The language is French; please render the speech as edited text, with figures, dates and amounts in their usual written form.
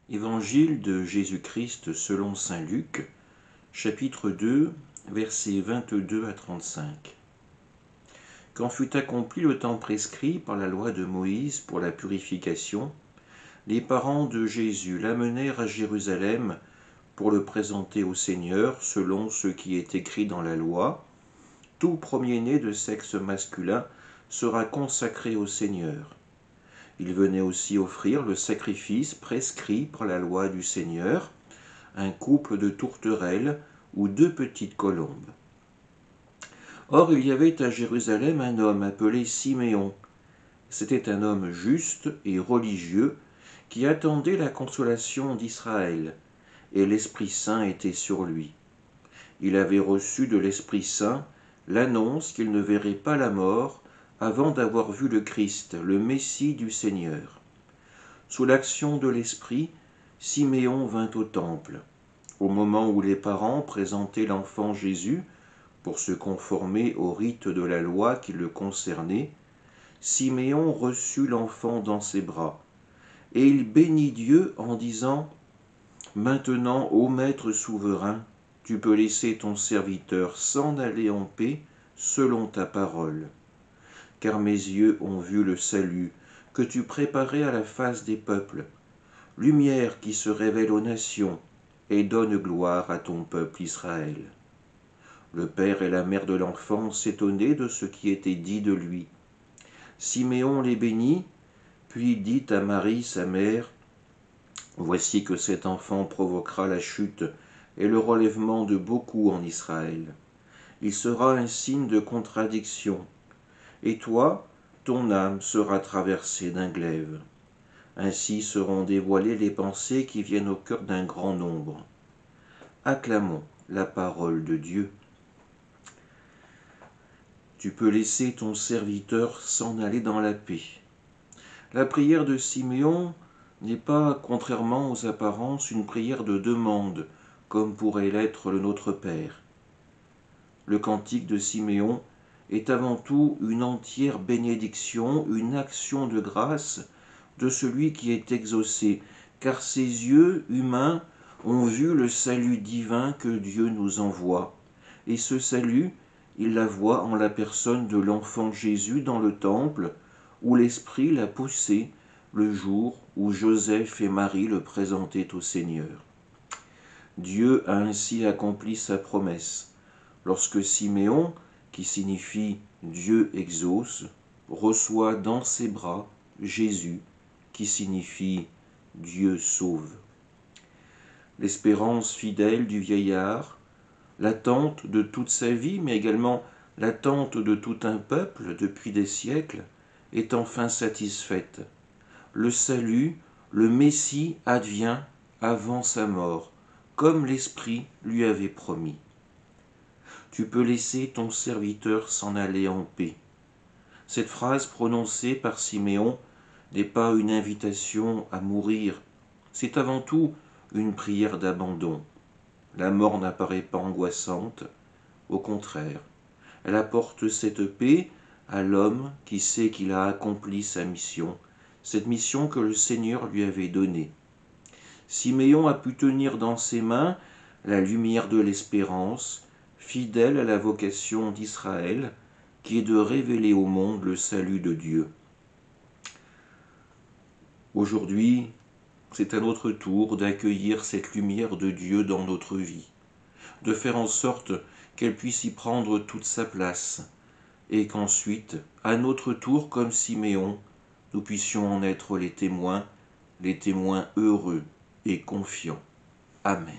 Évangile de Jésus-Christ selon saint Luc, chapitre 2, versets 22 à 35. Quand fut accompli le temps prescrit par la loi de Moïse pour la purification, les parents de Jésus l'amenèrent à Jérusalem pour le présenter au Seigneur selon ce qui est écrit dans la loi. Tout premier-né de sexe masculin sera consacré au Seigneur. Il venait aussi offrir le sacrifice prescrit par la loi du Seigneur, un couple de tourterelles ou 2 petites colombes. Or il y avait à Jérusalem un homme appelé Siméon. C'était un homme juste et religieux qui attendait la consolation d'Israël, et l'Esprit Saint était sur lui. Il avait reçu de l'Esprit Saint l'annonce qu'il ne verrait pas la mort avant d'avoir vu le Christ, le Messie du Seigneur. Sous l'action de l'Esprit, Siméon vint au temple. Au moment où les parents présentaient l'enfant Jésus pour se conformer au rite de la loi qui le concernait, Siméon reçut l'enfant dans ses bras, et il bénit Dieu en disant : « Maintenant, ô Maître souverain, tu peux laisser ton serviteur s'en aller en paix selon ta parole. Car mes yeux ont vu le salut que tu préparais à la face des peuples, lumière qui se révèle aux nations et donne gloire à ton peuple Israël. » Le père et la mère de l'enfant s'étonnaient de ce qui était dit de lui. Siméon les bénit, puis dit à Marie, sa mère : « Voici que cet enfant provoquera la chute et le relèvement de beaucoup en Israël. Il sera un signe de contradiction. Et toi, ton âme sera traversée d'un glaive. Ainsi seront dévoilées les pensées qui viennent au cœur d'un grand nombre. » Acclamons la parole de Dieu. Tu peux laisser ton serviteur s'en aller dans la paix. La prière de Siméon n'est pas, contrairement aux apparences, une prière de demande, comme pourrait l'être le Notre Père. Le cantique de Siméon est avant tout une entière bénédiction, une action de grâce de celui qui est exaucé, car ses yeux humains ont vu le salut divin que Dieu nous envoie. Et ce salut, il la voit en la personne de l'enfant Jésus dans le temple, où l'Esprit l'a poussé le jour où Joseph et Marie le présentaient au Seigneur. Dieu a ainsi accompli sa promesse, lorsque Siméon, qui signifie Dieu exauce, reçoit dans ses bras Jésus, qui signifie Dieu sauve. L'espérance fidèle du vieillard, l'attente de toute sa vie, mais également l'attente de tout un peuple depuis des siècles, est enfin satisfaite. Le salut, le Messie advient avant sa mort, comme l'Esprit lui avait promis. Tu peux laisser ton serviteur s'en aller en paix. Cette phrase prononcée par Siméon n'est pas une invitation à mourir, c'est avant tout une prière d'abandon. La mort n'apparaît pas angoissante, au contraire, elle apporte cette paix à l'homme qui sait qu'il a accompli sa mission, cette mission que le Seigneur lui avait donnée. Siméon a pu tenir dans ses mains la lumière de l'espérance, fidèle à la vocation d'Israël, qui est de révéler au monde le salut de Dieu. Aujourd'hui, c'est à notre tour d'accueillir cette lumière de Dieu dans notre vie, de faire en sorte qu'elle puisse y prendre toute sa place, et qu'ensuite, à notre tour, comme Siméon, nous puissions en être les témoins heureux et confiants. Amen.